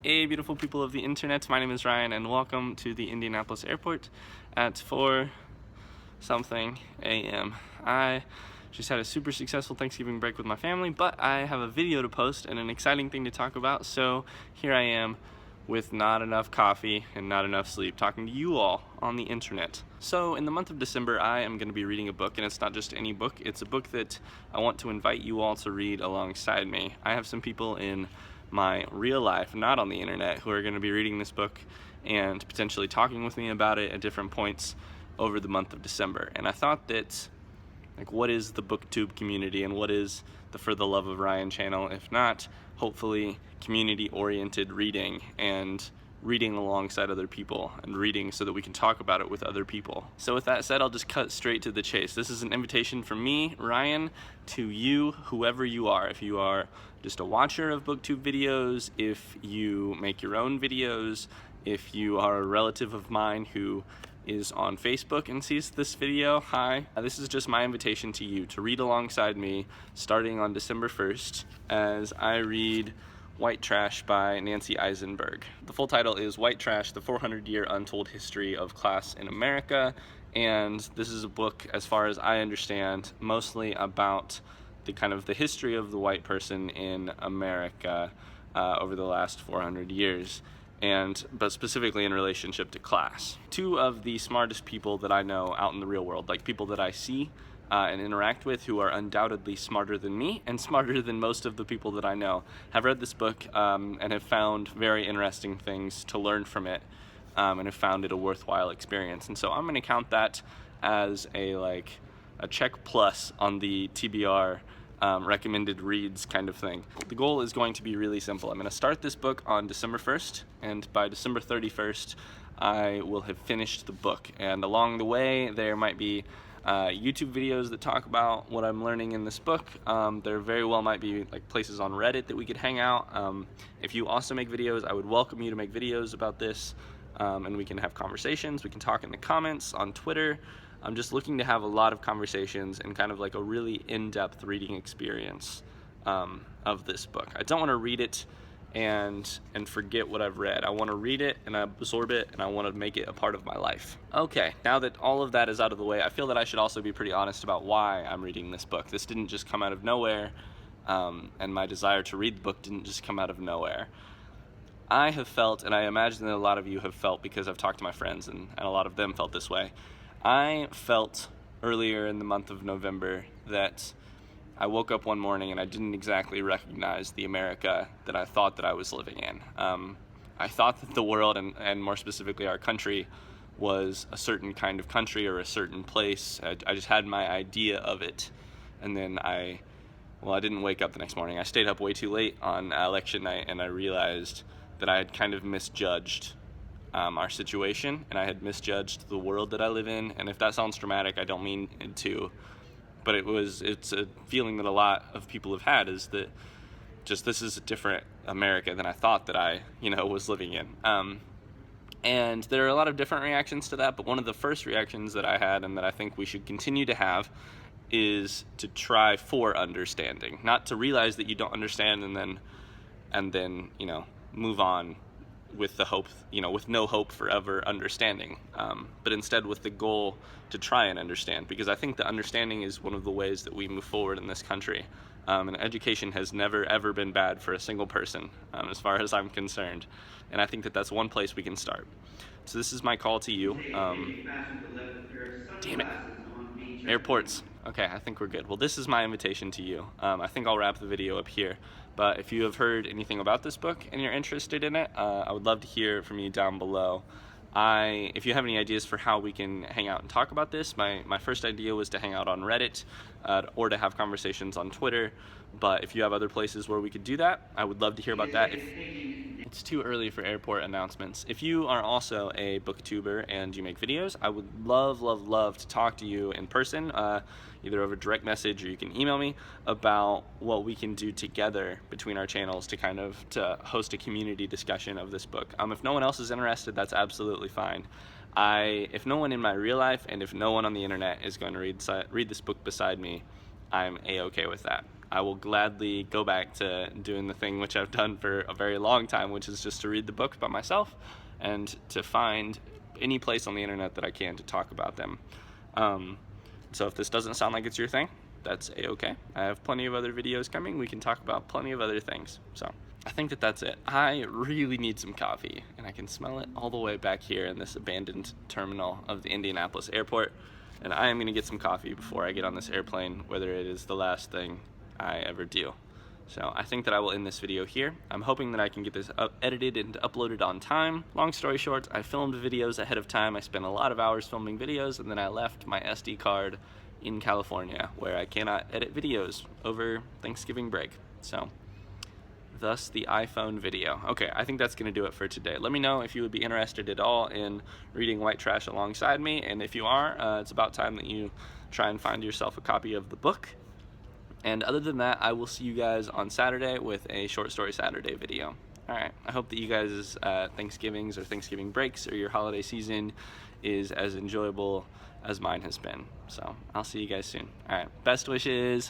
Hey beautiful people of the internet, my name is Ryan and welcome to the Indianapolis airport at 4 something a.m. I just had a super successful Thanksgiving break with my family, but I have a video to post and an exciting thing to talk about, so here I am with not enough coffee and not enough sleep talking to you all on the internet. So in the month of December I am going to be reading a book, and it's not just any book, it's a book that I want to invite you all to read alongside me. I have some people in my real life, not on the internet, who are going to be reading this book and potentially talking with me about it at different points over the month of December. And I thought that, like, what is the booktube community and what is the For the Love of Ryan channel if not hopefully community-oriented reading and reading alongside other people and reading so that we can talk about it with other people. So with that said, I'll just cut straight to the chase. This is an invitation from me, Ryan, to you, whoever you are. If you are just a watcher of booktube videos, if you make your own videos, if you are a relative of mine who is on Facebook and sees this video, hi. This is just my invitation to you to read alongside me starting on December 1st as I read White Trash by Nancy Eisenberg. The full title is White Trash, the 400-Year Untold History of Class in America, and this is a book, as far as I understand, mostly about the history of the white person in America over the last 400 years. But specifically in relationship to class. Two of the smartest people that I know out in the real world, like people that I see and interact with who are undoubtedly smarter than me and smarter than most of the people that I know, have read this book and have found very interesting things to learn from it and have found it a worthwhile experience. And so I'm going to count that as a check plus on the TBR recommended reads kind of thing. The goal is going to be really simple. I'm going to start this book on December 1st, and by December 31st I will have finished the book, and along the way there might be YouTube videos that talk about what I'm learning in this book. There very well might be places on Reddit that we could hang out. If you also make videos, I would welcome you to make videos about this, and we can have conversations. We can talk in the comments on Twitter. I'm just looking to have a lot of conversations and kind of like a really in-depth reading experience of this book. I don't want to read it and forget what I've read. I want to read it and absorb it, and I want to make it a part of my life. Okay, now that all of that is out of the way, I feel that I should also be pretty honest about why I'm reading this book. This didn't just come out of nowhere, and my desire to read the book didn't just come out of nowhere. I have felt, and I imagine that a lot of you have felt because I've talked to my friends and a lot of them felt this way, I felt earlier in the month of November that I woke up one morning and I didn't exactly recognize the America that I thought that I was living in. I thought that the world, and more specifically our country, was a certain kind of country or a certain place. I just had my idea of it. And then I didn't wake up the next morning. I stayed up way too late on election night, and I realized that I had kind of misjudged our situation, and I had misjudged the world that I live in. And if that sounds dramatic, I don't mean it to, but it's a feeling that a lot of people have had, is that just this is a different America than I thought that I was living in. And there are a lot of different reactions to that, but one of the first reactions that I had, and that I think we should continue to have, is to try for understanding, not to realize that you don't understand and then move on with the hope, with no hope for ever understanding, but instead with the goal to try and understand, because I think that understanding is one of the ways that we move forward in this country. And education has never ever been bad for a single person, as far as I'm concerned, and I think that that's one place we can start. So this is my call to you. Damn it. Airports. Okay, I think we're good. Well, this is my invitation to you. I think I'll wrap the video up here, but if you have heard anything about this book and you're interested in it, I would love to hear from you down below. If you have any ideas for how we can hang out and talk about this, my first idea was to hang out on Reddit or to have conversations on Twitter, but if you have other places where we could do that, I would love to hear about that. It's too early for airport announcements. If you are also a booktuber and you make videos, I would love to talk to you in person, either over direct message or you can email me about what we can do together between our channels to host a community discussion of this book. If no one else is interested, that's absolutely fine. If no one in my real life and if no one on the internet is going to read this book beside me, I'm a-okay with that. I will gladly go back to doing the thing which I've done for a very long time, which is just to read the books by myself and to find any place on the internet that I can to talk about them. So if this doesn't sound like it's your thing, that's a-okay. I have plenty of other videos coming. We can talk about plenty of other things. So I think that that's it. I really need some coffee, and I can smell it all the way back here in this abandoned terminal of the Indianapolis airport. And I am gonna get some coffee before I get on this airplane, whether it is the last thing I ever do. So I think that I will end this video here. I'm hoping that I can get this edited and uploaded on time. Long story short, I filmed videos ahead of time. I spent a lot of hours filming videos, and then I left my SD card in California, where I cannot edit videos over Thanksgiving break. So thus the iPhone video. Okay, I think that's gonna do it for today. Let me know if you would be interested at all in reading White Trash alongside me, and if you are, it's about time that you try and find yourself a copy of the book. And other than that, I will see you guys on Saturday with a Short Story Saturday video. Alright, I hope that you guys' Thanksgivings or Thanksgiving breaks or your holiday season is as enjoyable as mine has been. So, I'll see you guys soon. Alright, best wishes!